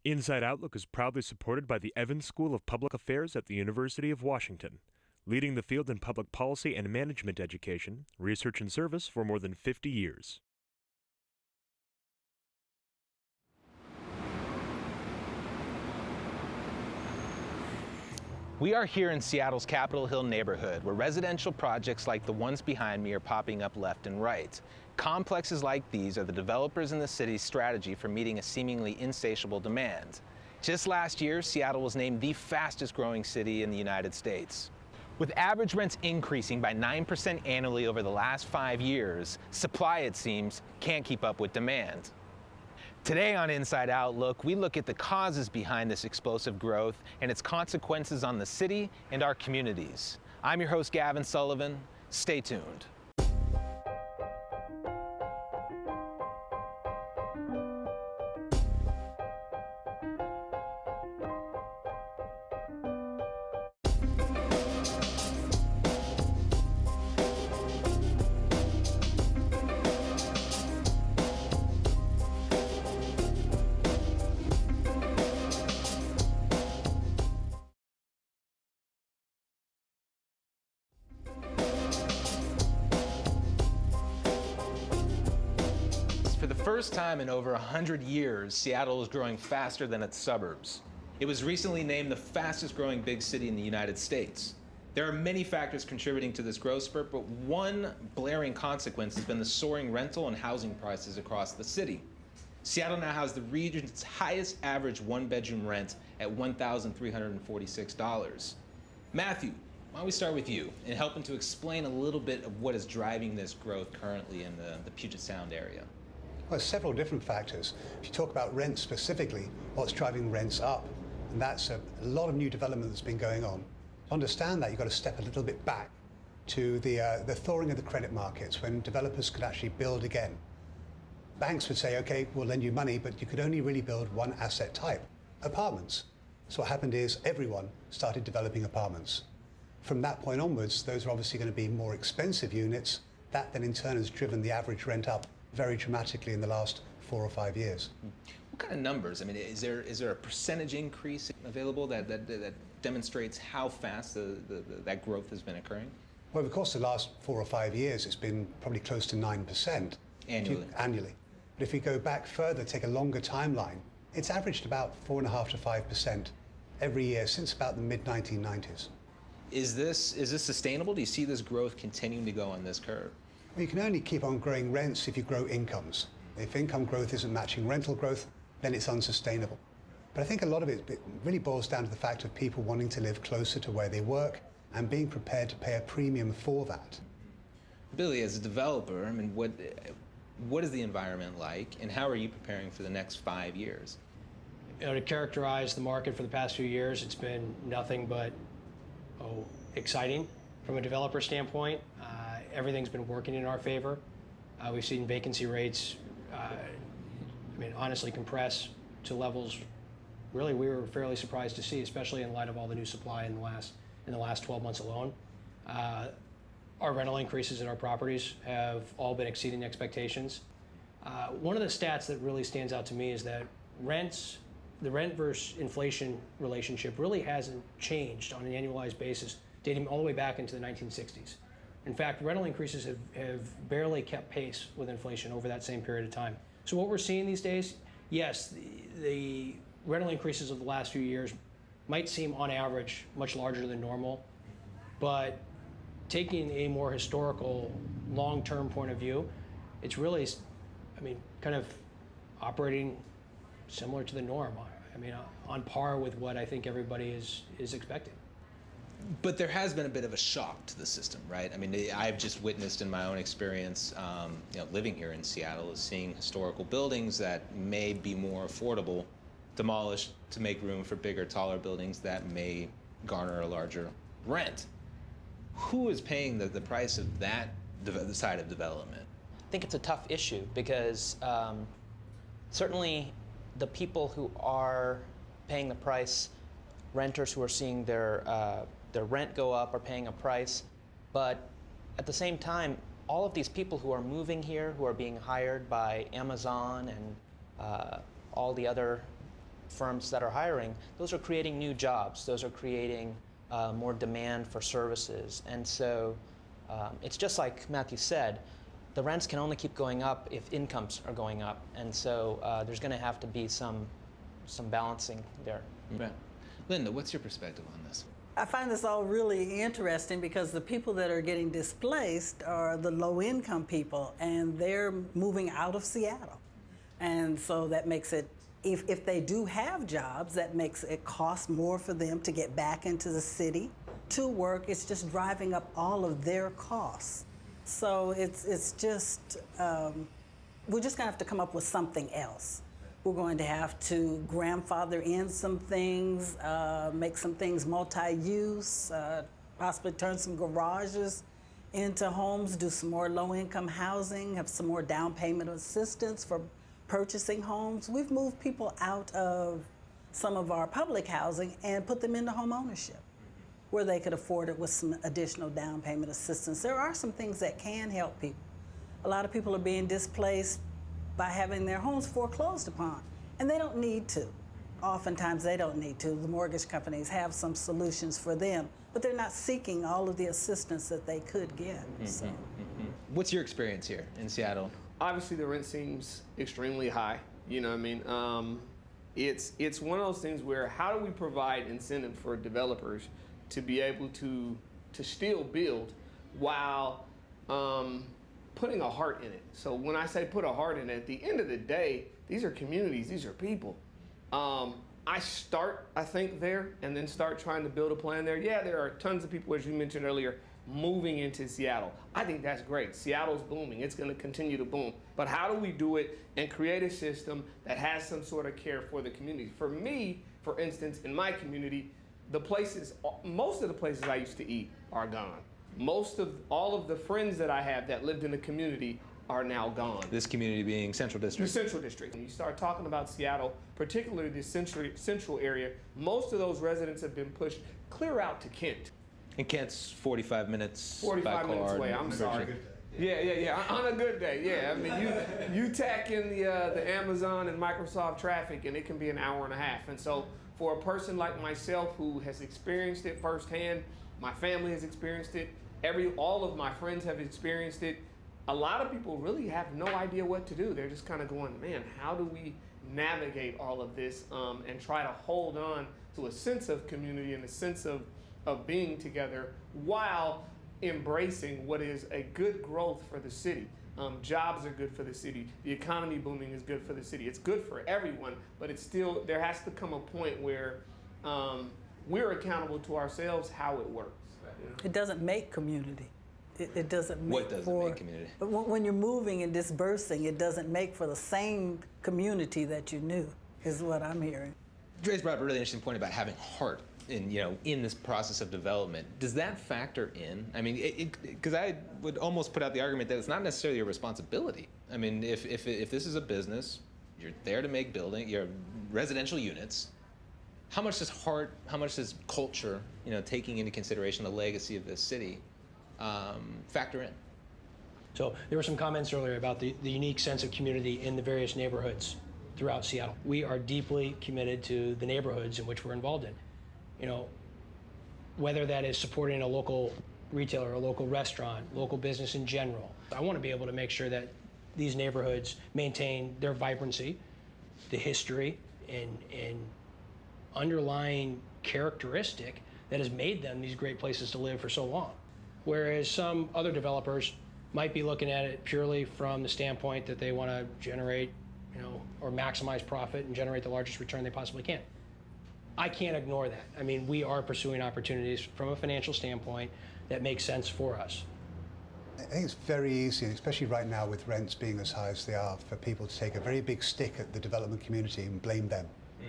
Inside Outlook is proudly supported by the Evans School of Public Affairs at the University of Washington, leading the field in public policy and management education, research and service for more than 50 years. We are here in Seattle's Capitol Hill neighborhood, where residential projects like the ones behind me are popping up left and right. Complexes like these are the developers in the city's strategy for meeting a seemingly insatiable demand. Just last year, Seattle was named the fastest growing city in the United States. With average rents increasing by 9% annually over the last 5 years, supply, it seems, can't keep up with demand. Today on Inside Outlook, we look at the causes behind this explosive growth and its consequences on the city and our communities. I'm your host, Gavin Sullivan. Stay tuned. For the first time in over 100 years, Seattle is growing faster than its suburbs. It was recently named the fastest growing big city in the United States. There are many factors contributing to this growth spurt, but one blaring consequence has been the soaring rental and housing prices across the city. Seattle now has the region's highest average one-bedroom rent at $1,346. Matthew, why don't we start with you and helping to explain a little bit of what is driving this growth currently in the Puget Sound area? Well, several different factors. If you talk about rent specifically, what's driving rents up? And that's a lot of new development that's been going on. To understand that, you've got to step a little bit back to the thawing of the credit markets when developers could actually build again. Banks would say, okay, we'll lend you money, but you could only really build one asset type, apartments. So what happened is everyone started developing apartments. From that point onwards, those are obviously going to be more expensive units. That then in turn has driven the average rent up very dramatically in the last 4 or 5 years. What kind of numbers? I mean, is there a percentage increase available that demonstrates how fast that growth has been occurring? Well, of course, the last 4 or 5 years, it's been probably close to 9%. Annually. But if we go back further, take a longer timeline, it's averaged about 4.5% to 5% every year since about the mid-1990s. Is this sustainable? Do you see this growth continuing to go on this curve? Well, you can only keep on growing rents if you grow incomes. If income growth isn't matching rental growth, then it's unsustainable. But I think a lot of it really boils down to the fact of people wanting to live closer to where they work and being prepared to pay a premium for that. Billy, as a developer, I mean, what is the environment like, and how are you preparing for the next 5 years? You know, to characterize the market for the past few years, it's been nothing but exciting from a developer standpoint. Everything's been working in our favor. We've seen vacancy rates, honestly compress to levels really we were fairly surprised to see, especially in light of all the new supply in the last 12 months alone. Our rental increases in our properties have all been exceeding expectations. One of the stats that really stands out to me is that the rent versus inflation relationship really hasn't changed on an annualized basis, dating all the way back into the 1960s. In fact, rental increases have barely kept pace with inflation over that same period of time. So what we're seeing these days, yes, the rental increases of the last few years might seem on average much larger than normal, but taking a more historical, long-term point of view, it's really, kind of operating similar to the norm. On par with what I think everybody is expecting. But there has been a bit of a shock to the system, right? I mean, I've just witnessed in my own experience, living here in Seattle, is seeing historical buildings that may be more affordable demolished to make room for bigger, taller buildings that may garner a larger rent. Who is paying the price of that the side of development? I think it's a tough issue because certainly the people who are paying the price, renters who are seeing their rent go up are paying a price, but at the same time, all of these people who are moving here, who are being hired by Amazon and all the other firms that are hiring, those are creating new jobs. Those are creating more demand for services. And so it's just like Matthew said, the rents can only keep going up if incomes are going up. And so there's going to have to be some balancing there. Right. Linda, what's your perspective on this? I find this all really interesting because the people that are getting displaced are the low-income people, and they're moving out of Seattle. And so that makes it, if they do have jobs, that makes it cost more for them to get back into the city to work. It's just driving up all of their costs. So it's just, we're just gonna have to come up with something else. We're going to have to grandfather in some things, make some things multi-use, possibly turn some garages into homes, do some more low-income housing, have some more down payment assistance for purchasing homes. We've moved people out of some of our public housing and put them into home ownership, where they could afford it with some additional down payment assistance. There are some things that can help people. A lot of people are being displaced by having their homes foreclosed upon, and they don't need to. Oftentimes they don't need to. The mortgage companies have some solutions for them, but they're not seeking all of the assistance that they could get. So. What's your experience here in Seattle? Obviously the rent seems extremely high, you know what I mean? It's one of those things where how do we provide incentive for developers to be able to still build while putting a heart in it. So when I say put a heart in it, at the end of the day, these are communities, these are people. I think, there and then start trying to build a plan there. Yeah, there are tons of people, as you mentioned earlier, moving into Seattle. I think that's great. Seattle's booming. It's going to continue to boom. But how do we do it and create a system that has some sort of care for the community? For me, for instance, in my community, most of the places I used to eat are gone. All of the friends that I have that lived in the community are now gone. This community being Central District. The Central District. When you start talking about Seattle, particularly the central area, most of those residents have been pushed clear out to Kent. And Kent's 45 minutes 45 by minutes car. away, I'm sorry. Yeah. On a good day, yeah. I mean, you tack in the Amazon and Microsoft traffic, and it can be an hour and a half. And so for a person like myself who has experienced it firsthand, my family has experienced it, all of my friends have experienced it, a lot of people really have no idea what to do. They're just kind of going, man, how do we navigate all of this and try to hold on to a sense of community and a sense of being together while embracing what is a good growth for the city. Jobs are good for the city. The economy booming is good for the city. It's good for everyone, but it's still, there has to come a point where we're accountable to ourselves how it works. You know? It doesn't make community. It doesn't make What doesn't make community? But when you're moving and dispersing, it doesn't make for the same community that you knew, is what I'm hearing. Draze brought up a really interesting point about having heart in this process of development. Does that factor in? I mean, because I would almost put out the argument that it's not necessarily your responsibility. I mean, if this is a business, you're there to make your residential units. How much does heart, how much does culture, taking into consideration the legacy of this city, factor in? So there were some comments earlier about the unique sense of community in the various neighborhoods throughout Seattle. We are deeply committed to the neighborhoods in which we're involved in. Whether that is supporting a local retailer, a local restaurant, local business in general. I want to be able to make sure that these neighborhoods maintain their vibrancy, the history, and underlying characteristic that has made them these great places to live for so long. Whereas some other developers might be looking at it purely from the standpoint that they want to generate, or maximize profit and generate the largest return they possibly can. I can't ignore that. I mean, we are pursuing opportunities from a financial standpoint that make sense for us. I think it's very easy, especially right now with rents being as high as they are, for people to take a very big stick at the development community and blame them.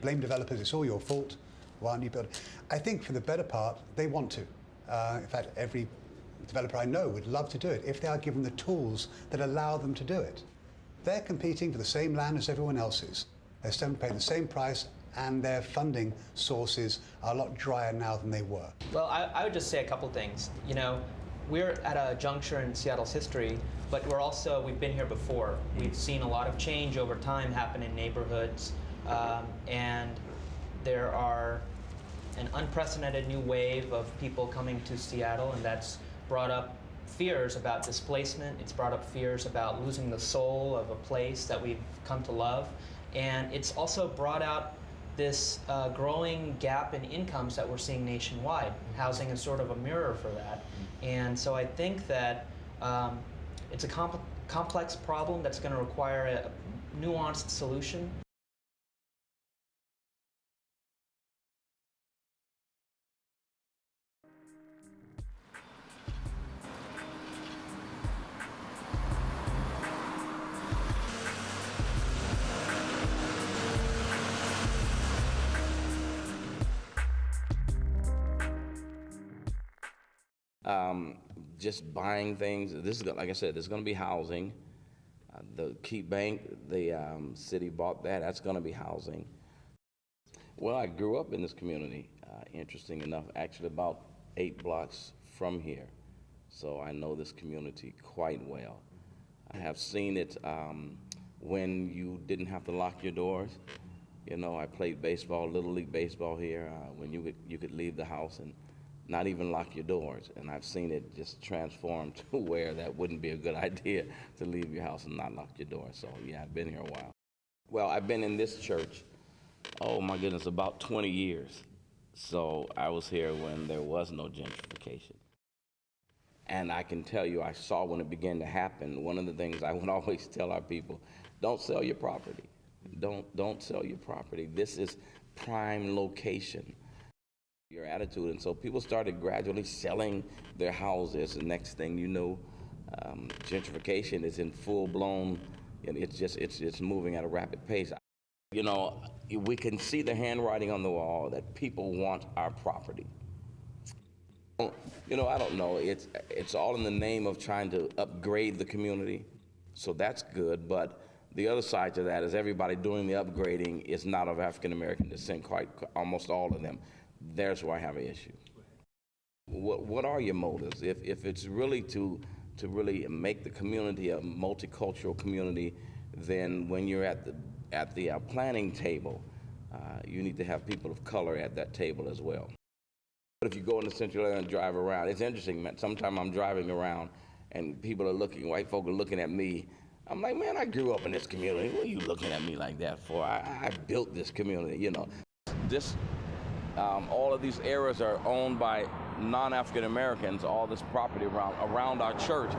Blame developers, it's all your fault. Why aren't you building? I think for the better part, they want to. In fact, every developer I know would love to do it if they are given the tools that allow them to do it. They're competing for the same land as everyone else is. They're still paying the same price, and their funding sources are a lot drier now than they were. Well, I would just say a couple things. We're at a juncture in Seattle's history, but we've been here before. We've seen a lot of change over time happen in neighborhoods. and there are an unprecedented new wave of people coming to Seattle, and that's brought up fears about displacement. It's brought up fears about losing the soul of a place that we've come to love. And it's also brought out this growing gap in incomes that we're seeing nationwide. Housing is sort of a mirror for that. And so I think that it's a complex problem that's going to require a nuanced solution. Just buying things. This is, like I said, there's going to be housing. The Key Bank, the city bought that. That's going to be housing. Well, I grew up in this community, interesting enough, actually about 8 blocks from here. So I know this community quite well. I have seen it when you didn't have to lock your doors. You know, I played baseball, Little League baseball here, when you could leave the house and not even lock your doors. And I've seen it just transform to where that wouldn't be a good idea to leave your house and not lock your door. So yeah, I've been here a while. Well, I've been in this church, oh my goodness, about 20 years. So I was here when there was no gentrification. And I can tell you, I saw when it began to happen. One of the things I would always tell our people, don't sell your property. Don't sell your property. This is prime location. Your attitude. And so people started gradually selling their houses. The next thing you know, gentrification is in full blown, and it's moving at a rapid pace. You know, we can see the handwriting on the wall that people want our property. You know, I don't know. It's all in the name of trying to upgrade the community. So that's good, but the other side to that is everybody doing the upgrading is not of African American descent, almost all of them. There's where I have an issue. What are your motives? If it's really to really make the community a multicultural community, then when you're at the planning table, you need to have people of color at that table as well. But if you go into Central Area and drive around, it's interesting, man. Sometimes I'm driving around and people are looking, white folk are looking at me. I'm like, man, I grew up in this community. What are you looking at me like that for? I built this community, you know. All of these areas are owned by non-African Americans, all this property around our church.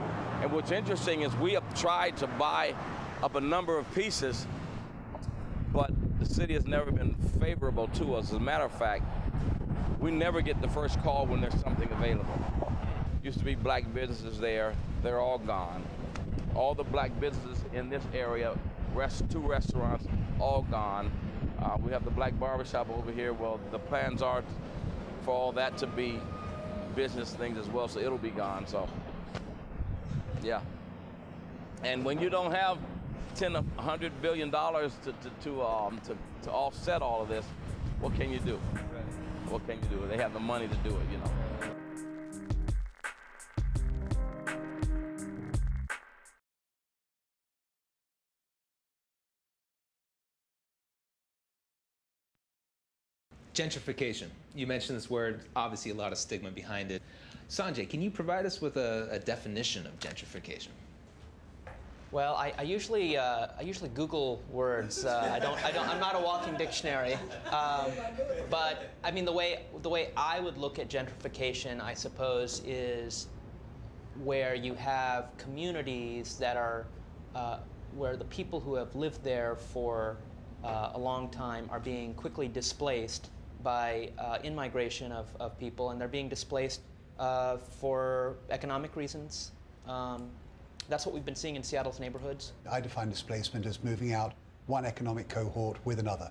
And what's interesting is we have tried to buy up a number of pieces, but the city has never been favorable to us. As a matter of fact, we never get the first call when there's something available. Used to be black businesses there, they're all gone. All the black businesses in this area, 2 restaurants, all gone. We have the black barbershop over here. Well, the plans are for all that to be business things as well, so it'll be gone, so, yeah. And when you don't have $100 billion to offset all of this, what can you do? What can you do? They have the money to do it, you know. Gentrification. You mentioned this word, obviously a lot of stigma behind it. Sanjay, can you provide us with a definition of gentrification? Well, I usually Google words. I'm not a walking dictionary. But I mean, the way I would look at gentrification, I suppose, is where you have communities that are where the people who have lived there for a long time are being quickly displaced by in-migration of people, and they're being displaced for economic reasons. That's what we've been seeing in Seattle's neighborhoods. I define displacement as moving out one economic cohort with another.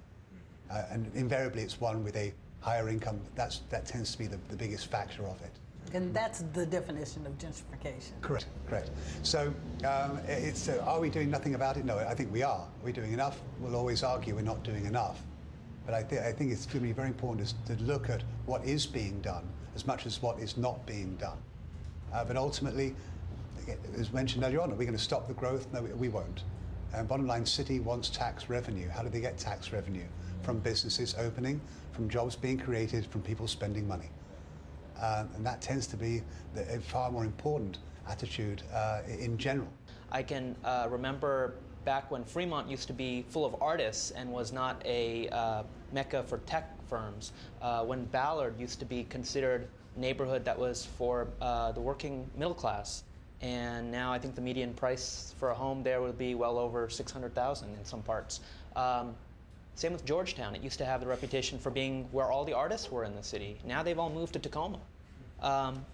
And invariably it's one with a higher income. That tends to be the biggest factor of it. And that's the definition of gentrification. Correct, correct. So are we doing nothing about it? No, I think we are. Are we doing enough? We'll always argue we're not doing enough. But I think it's going to be very important to look at what is being done as much as what is not being done. But ultimately, as mentioned earlier on, are we going to stop the growth? No, we won't. And bottom line, city wants tax revenue. How do they get tax revenue? From businesses opening, from jobs being created, from people spending money. And that tends to be a far more important attitude in general. I can remember back when Fremont used to be full of artists and was not a mecca for tech firms, when Ballard used to be considered a neighborhood that was for the working middle class. And now I think the median price for a home there would be well over $600,000 in some parts. Same with Georgetown. It used to have the reputation for being where all the artists were in the city. Now they've all moved to Tacoma.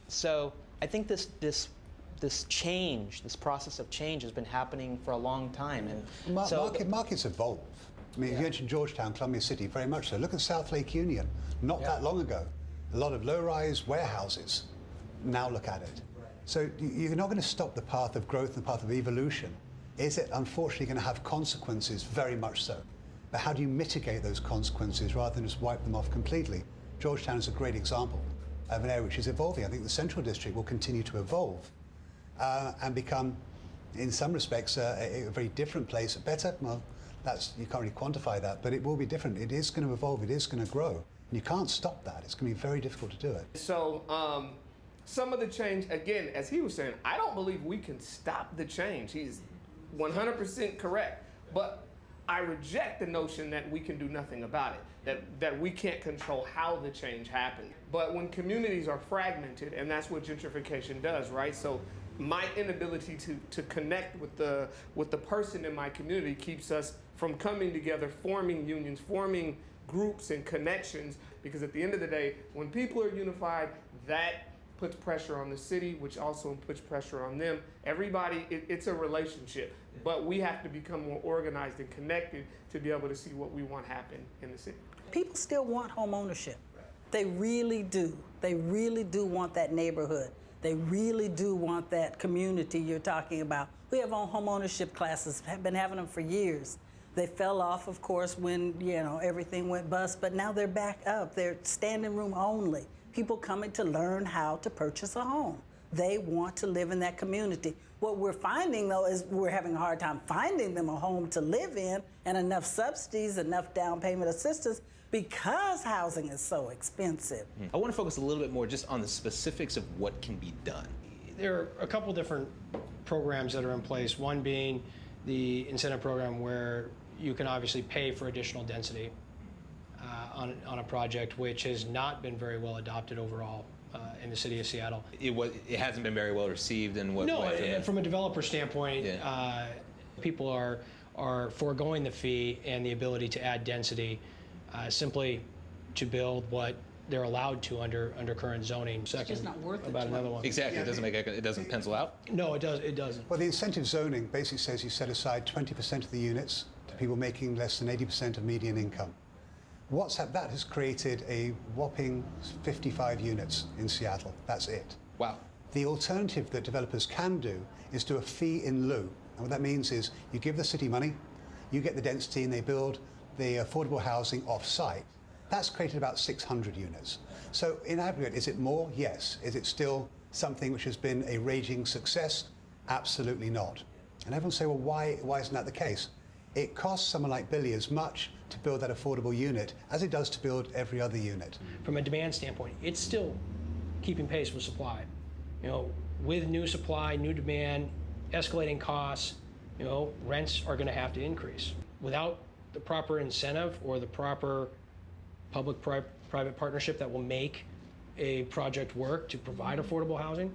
So I think this change, this process of change, has been happening for a long time. And Markets evolve. I mean, you mentioned Georgetown, Columbia City, very much so. Look at South Lake Union, not that long ago. A lot of low-rise warehouses. Now look at it. So you're not going to stop the path of growth and the path of evolution. Is it unfortunately going to have consequences? Very much so. But how do you mitigate those consequences rather than just wipe them off completely? Georgetown is a great example of an area which is evolving. I think the Central District will continue to evolve and become, in some respects, a very different place. Better? Well, you can't really quantify that, but it will be different. It is going to evolve. It is going to grow. And you can't stop that. It's going to be very difficult to do it. So some of the change, again, as he was saying, I don't believe we can stop the change. He's 100% correct. But I reject the notion that we can do nothing about it, that we can't control how the change happens. But when communities are fragmented, and that's what gentrification does, right? So my inability to connect with the person in my community keeps us from coming together, forming unions, forming groups and connections, because at the end of the day, when people are unified, that puts pressure on the city, which also puts pressure on them. Everybody, it's a relationship, but we have to become more organized and connected to be able to see what we want happen in the city. People still want home ownership. They really do. They really do want that neighborhood. They really do want that community you're talking about. We have home ownership classes, have been having them for years. They fell off, of course, when everything went bust, but now they're back up. They're standing room only. People coming to learn how to purchase a home. They want to live in that community. What we're finding, though, is we're having a hard time finding them a home to live in and enough subsidies, enough down payment assistance, because housing is so expensive. I want to focus a little bit more just on the specifics of what can be done. There are a couple different programs that are in place, one being the incentive program where you can obviously pay for additional density on a project, which has not been very well adopted overall in the city of Seattle. It hasn't been very well received in what No, way? from a developer standpoint, people are foregoing the fee and the ability to add density simply to build what they're allowed to under current zoning. It's just not worth it. About another one. Exactly. It doesn't pencil out? No, it doesn't. Well, the incentive zoning basically says you set aside 20% of the units to people making less than 80% of median income. That has created a whopping 55 units in Seattle. That's it. Wow. The alternative that developers can do is do a fee in lieu. And what that means is you give the city money, you get the density, and they build the affordable housing off-site. That's created about 600 units. So in aggregate, is it more? Yes. Is it still something which has been a raging success? Absolutely not. And everyone say, well, why isn't that the case? It costs someone like Billy as much to build that affordable unit as it does to build every other unit. From a demand standpoint, it's still keeping pace with supply. With new supply, new demand, escalating costs, rents are going to have to increase. Without the proper incentive or the proper public-private partnership that will make a project work to provide affordable housing,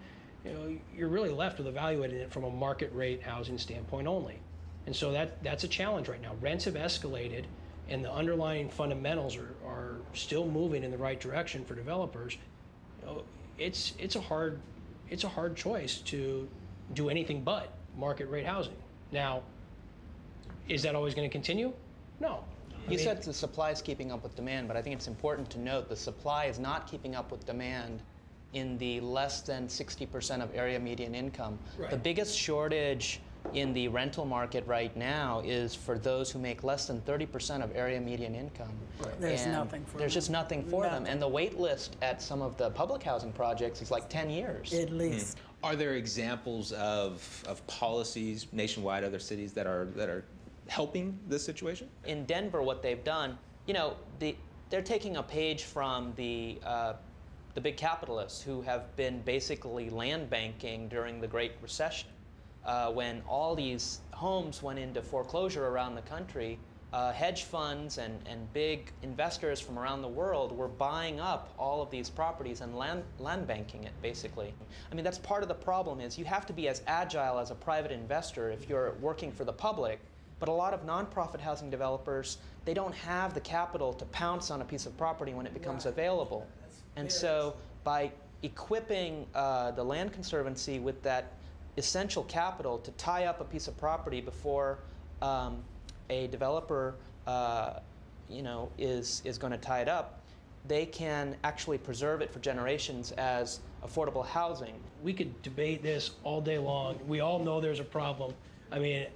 you're really left with evaluating it from a market rate housing standpoint only. And so that's a challenge right now. Rents have escalated, and the underlying fundamentals are still moving in the right direction for developers. It's a hard choice to do anything but market rate housing. Now, is that always going to continue? No. You said the supply is keeping up with demand, but I think it's important to note the supply is not keeping up with demand in the less than 60% of area median income. Right. The biggest shortage in the rental market right now is for those who make less than 30% of area median income. Right. There's nothing for them. There's just nothing for them. And the wait list at some of the public housing projects is like 10 years. At least. Are there examples of policies nationwide, other cities that are helping this situation? In Denver, what they've done, they're taking a page from the big capitalists who have been basically land banking during the Great Recession. When all these homes went into foreclosure around the country, hedge funds and big investors from around the world were buying up all of these properties and land banking it, basically. I mean, that's part of the problem is you have to be as agile as a private investor if you're working for the public, but a lot of nonprofit housing developers, they don't have the capital to pounce on a piece of property when it becomes available. And so by equipping the Land Conservancy with that essential capital to tie up a piece of property before a developer is going to tie it up, they can actually preserve it for generations as affordable housing. We could debate this all day long. We all know there's a problem. I mean,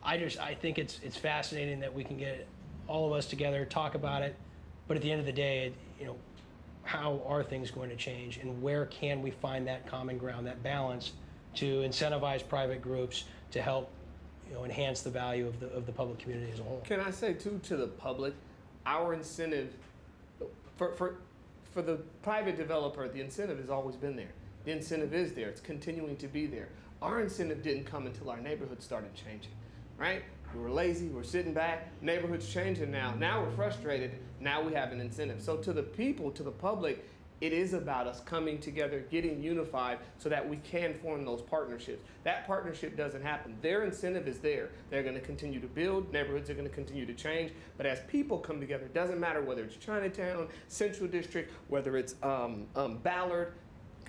I think it's fascinating that we can get all of us together, talk about it, but at the end of the day, how are things going to change, and where can we find that common ground, that balance to incentivize private groups to help enhance the value of the public community as a whole. Can I say too to the public, our incentive for the private developer, the incentive has always been there. The incentive is there. It's continuing to be there. Our incentive didn't come until our neighborhood started changing, right? We were lazy, we're sitting back, neighborhood's changing now. Now we're frustrated, now we have an incentive. So to the people, to the public, it is about us coming together, getting unified so that we can form those partnerships. That partnership doesn't happen. Their incentive is there. They're going to continue to build, neighborhoods are going to continue to change, but as people come together, it doesn't matter whether it's Chinatown, Central District, whether it's Ballard,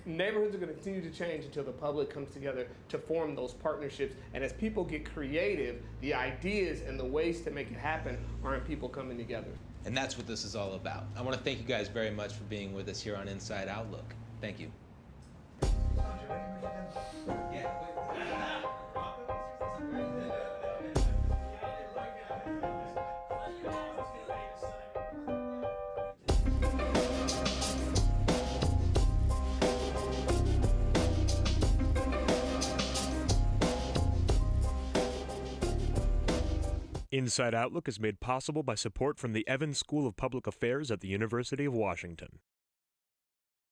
neighborhoods are going to continue to change until the public comes together to form those partnerships. And as people get creative, the ideas and the ways to make it happen are in people coming together. And that's what this is all about. I want to thank you guys very much for being with us here on Inside Outlook. Thank you. Inside Outlook is made possible by support from the Evans School of Public Affairs at the University of Washington.